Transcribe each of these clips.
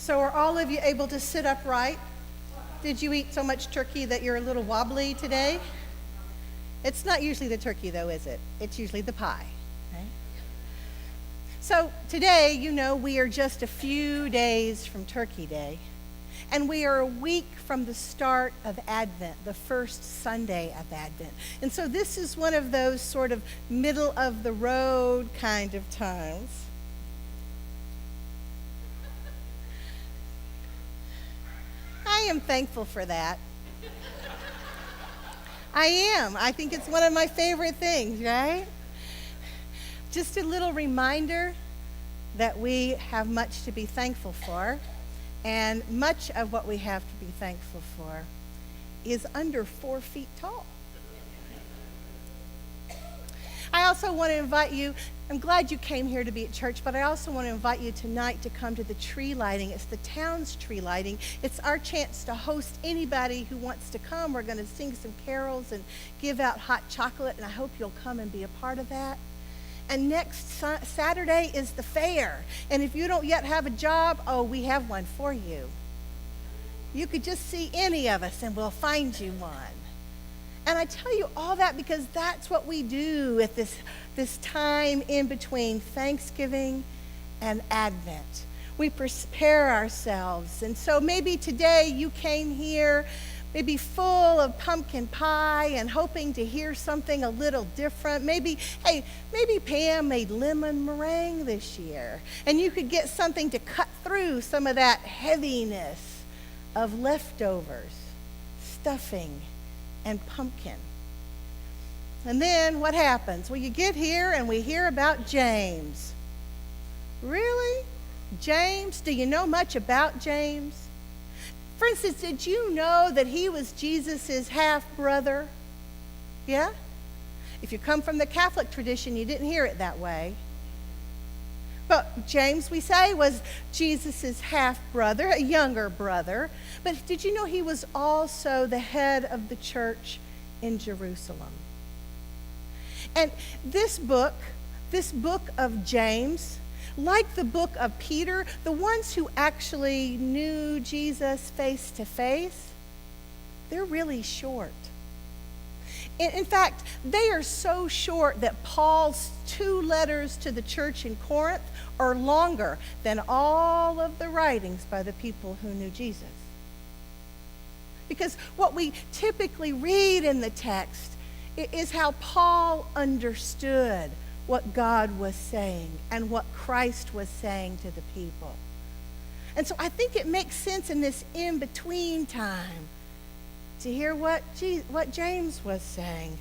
So are all of you able to sit upright? Did you eat so much turkey that you're a little wobbly today? It's not usually the turkey though, is it? It's usually the pie. Right? So today, we are just a few days from Turkey Day. And we are a week from the start of Advent, the first Sunday of Advent. And so this is one of those sort of middle of the road kind of times. I am thankful for that. I am. I think it's one of my favorite things, right? Just a little reminder that we have much to be thankful for. And much of what we have to be thankful for is under 4 feet tall. I also want to invite you, I'm glad you came here to be at church, but I also want to invite you tonight to come to the tree lighting. It's the town's tree lighting. It's our chance to host anybody who wants to come. We're going to sing some carols and give out hot chocolate, and I hope you'll come and be a part of that. And next Saturday is the fair. And if you don't yet have a job, we have one for you. You could just see any of us and we'll find you one. And I tell you all that because that's what we do at this time in between Thanksgiving and Advent. We prepare ourselves. And so maybe today you came here maybe full of pumpkin pie and hoping to hear something a little different. Maybe Pam made lemon meringue this year, and you could get something to cut through some of that heaviness of leftovers, stuffing, and pumpkin. And then what happens? Well, you get here and we hear about James. Really? James? Do you know much about James? For instance, did you know that he was Jesus' half-brother? Yeah? If you come from the Catholic tradition, you didn't hear it that way. But James, we say, was Jesus' half-brother, a younger brother. But did you know he was also the head of the church in Jerusalem? And this book of James, like the book of Peter, the ones who actually knew Jesus face to face, they're really short. In fact, they are so short that Paul's 2 letters to the church in Corinth are longer than all of the writings by the people who knew Jesus. Because what we typically read in the text is how Paul understood what God was saying and what Christ was saying to the people. And so I think it makes sense in this in-between time to hear what James was saying.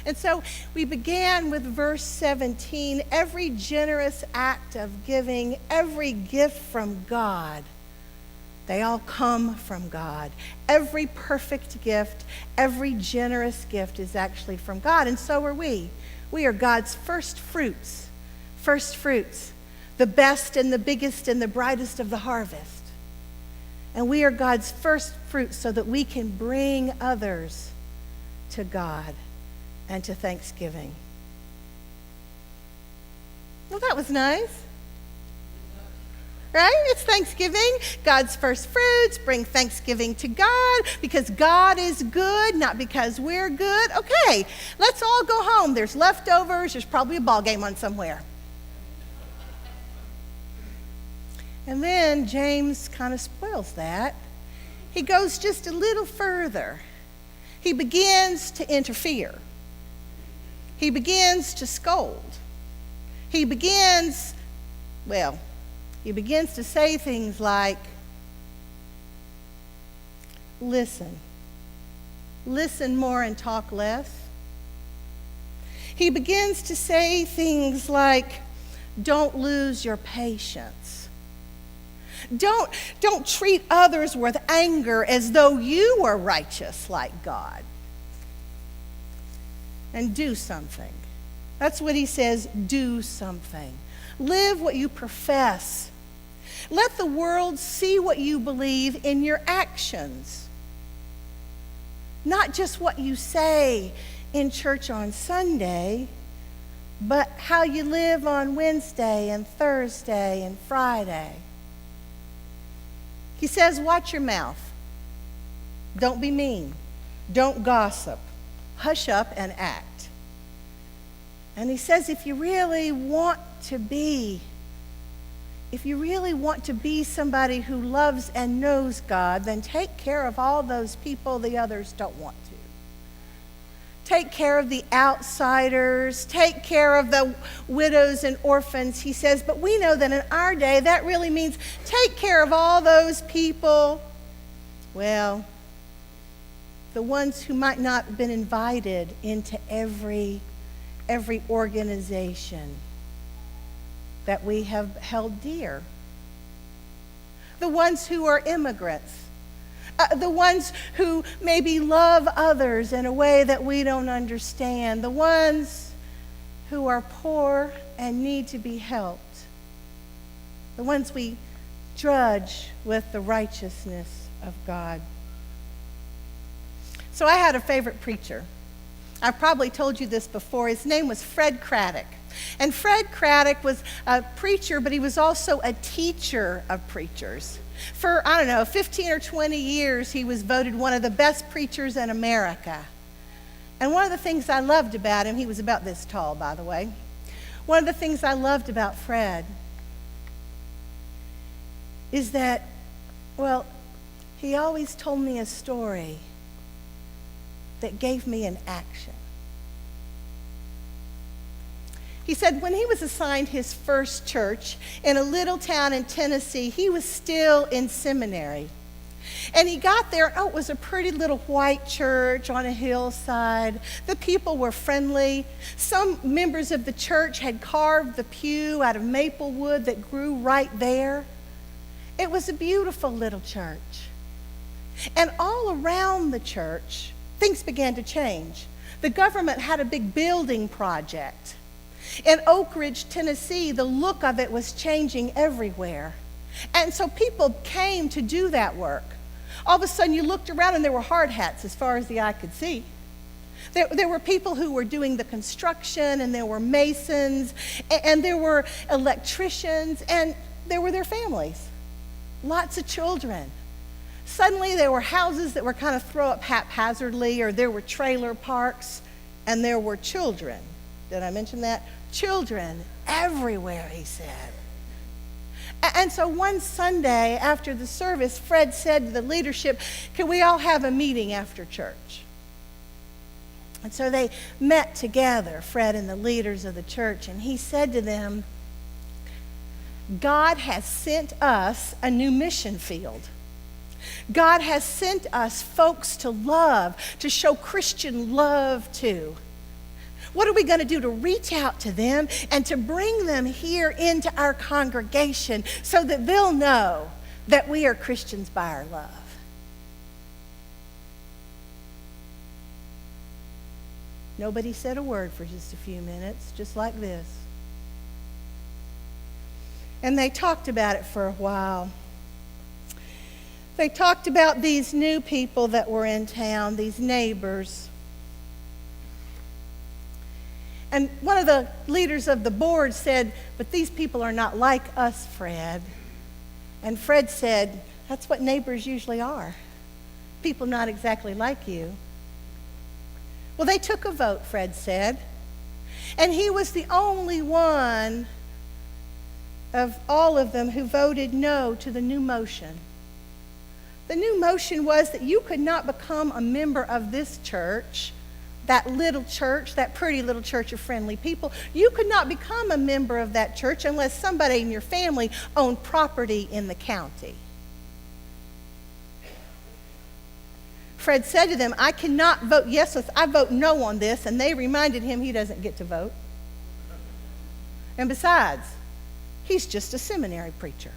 And so we began with verse 17, every generous act of giving, every gift from God, they all come from God. Every perfect gift, every generous gift is actually from God, and so are we. We are God's first fruits, the best and the biggest and the brightest of the harvest. And we are God's first fruits so that we can bring others to God and to Thanksgiving. Well, that was nice. Right? It's Thanksgiving. God's first fruits bring thanksgiving to God because God is good, not because we're good. Okay, let's all go home. There's leftovers. There's probably a ball game on somewhere. And then James kind of spoils that. He goes just a little further. He begins to interfere. He begins to scold. He begins to say things like, listen more and talk less. He begins to say things like, don't lose your patience. Don't treat others with anger as though you were righteous like God. And do something. That's what he says, do something. Live what you profess. Let the world see what you believe in your actions. Not just what you say in church on Sunday, but how you live on Wednesday and Thursday and Friday. He says, watch your mouth. Don't be mean. Don't gossip. Hush up and act. And he says, if you really want to be somebody who loves and knows God, then take care of all those people the others don't want to. Take care of the outsiders. Take care of the widows and orphans, he says. But we know that in our day, that really means take care of all those people, well, the ones who might not have been invited into every organization that we have held dear. The ones who are immigrants. The ones who maybe love others in a way that we don't understand. The ones who are poor and need to be helped. The ones we judge with the righteousness of God. So I had a favorite preacher. I've probably told you this before. His name was Fred Craddock. And Fred Craddock was a preacher, but he was also a teacher of preachers. For, 15 or 20 years, he was voted one of the best preachers in America. And one of the things I loved about him, he was about this tall, by the way. One of the things I loved about Fred is that, he always told me a story that gave me an action. He said when he was assigned his first church in a little town in Tennessee, he was still in seminary. And he got there, it was a pretty little white church on a hillside. The people were friendly. Some members of the church had carved the pew out of maple wood that grew right there. It was a beautiful little church. And all around the church, things began to change. The government had a big building project. In Oak Ridge, Tennessee, the look of it was changing everywhere. And so people came to do that work. All of a sudden you looked around and there were hard hats as far as the eye could see. There were people who were doing the construction, and there were masons, and there were electricians, and there were their families. Lots of children. Suddenly there were houses that were kind of thrown up haphazardly, or there were trailer parks, and there were children. Did I mention that? Children everywhere, he said. And so one Sunday after the service, Fred said to the leadership, can we all have a meeting after church? And so they met together, Fred and the leaders of the church, and he said to them, God has sent us a new mission field. God has sent us folks to love, to show Christian love to. What are we going to do to reach out to them and to bring them here into our congregation so that they'll know that we are Christians by our love? Nobody said a word for just a few minutes, just like this. And they talked about it for a while. They talked about these new people that were in town, these neighbors. And one of the leaders of the board said, but these people are not like us, Fred. And Fred said, that's what neighbors usually are. People not exactly like you. Well, they took a vote, Fred said. And he was the only one of all of them who voted no to the new motion. The new motion was that you could not become a member of this church, that little church, that pretty little church of friendly people. You could not become a member of that church unless somebody in your family owned property in the county. Fred said to them, I cannot vote yes, I vote no on this, and they reminded him he doesn't get to vote. And besides, he's just a seminary preacher.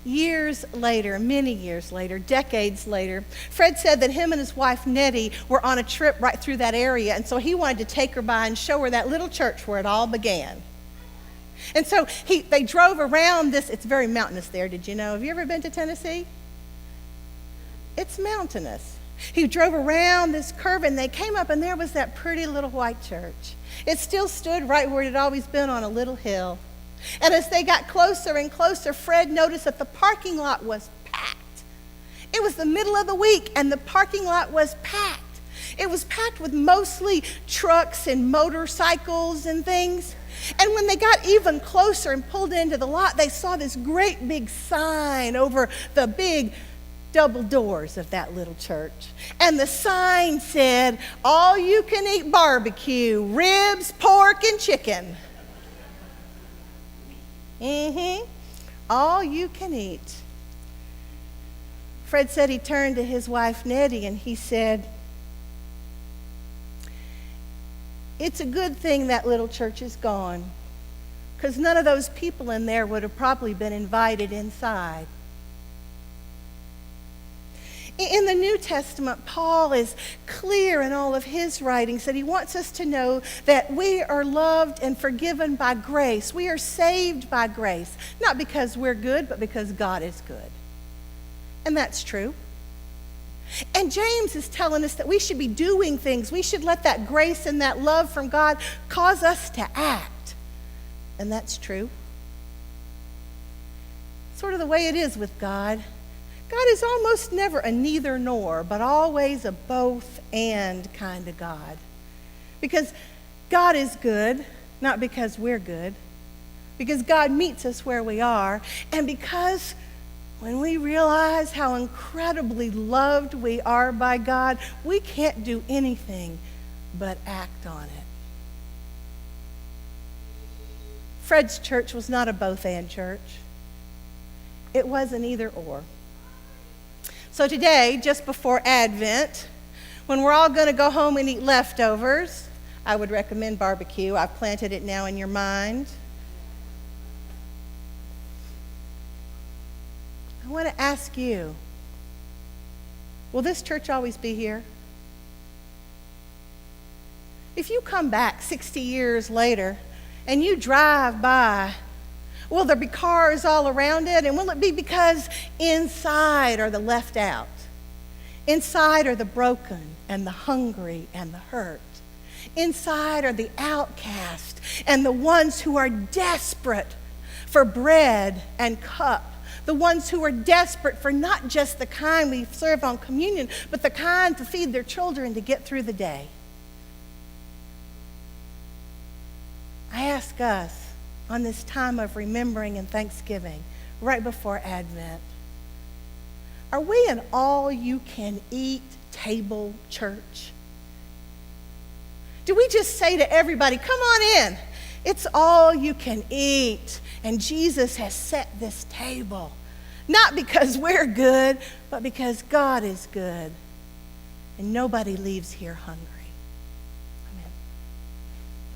Years later, many years later, decades later, Fred said that him and his wife Nettie were on a trip right through that area, and so he wanted to take her by and show her that little church where it all began. And so they drove around this. It's very mountainous there, did you know? Have you ever been to Tennessee? It's mountainous. He drove around this curve, and they came up, and there was that pretty little white church. It still stood right where it had always been, on a little hill. And as they got closer and closer, Fred noticed that the parking lot was packed. It was the middle of the week, and the parking lot was packed. It was packed with mostly trucks and motorcycles and things. And when they got even closer and pulled into the lot, they saw this great big sign over the big double doors of that little church. And the sign said, "All you can eat barbecue, ribs, pork, and chicken." All you can eat. Fred said he turned to his wife Nettie and he said, "It's a good thing that little church is gone, because none of those people in there would have probably been invited inside." In the New Testament, Paul is clear in all of his writings that he wants us to know that we are loved and forgiven by grace. We are saved by grace, not because we're good, but because God is good. And that's true. And James is telling us that we should be doing things. We should let that grace and that love from God cause us to act. And that's true. Sort of the way it is with God. God is almost never a neither nor, but always a both and kind of God. Because God is good, not because we're good. Because God meets us where we are. And because when we realize how incredibly loved we are by God, we can't do anything but act on it. Fred's church was not a both and church. It was an either or. So today, just before Advent, when we're all going to go home and eat leftovers, I would recommend barbecue. I've planted it now in your mind. I want to ask you, will this church always be here? If you come back 60 years later and you drive by, will there be cars all around it? And will it be because inside are the left out? Inside are the broken and the hungry and the hurt. Inside are the outcast and the ones who are desperate for bread and cup. The ones who are desperate for not just the kind we serve on communion, but the kind to feed their children to get through the day. I ask us, on this time of remembering and thanksgiving, right before Advent, are we an all-you-can-eat table church? Do we just say to everybody, "Come on in, it's all you can eat, and Jesus has set this table," not because we're good, but because God is good, and nobody leaves here hungry?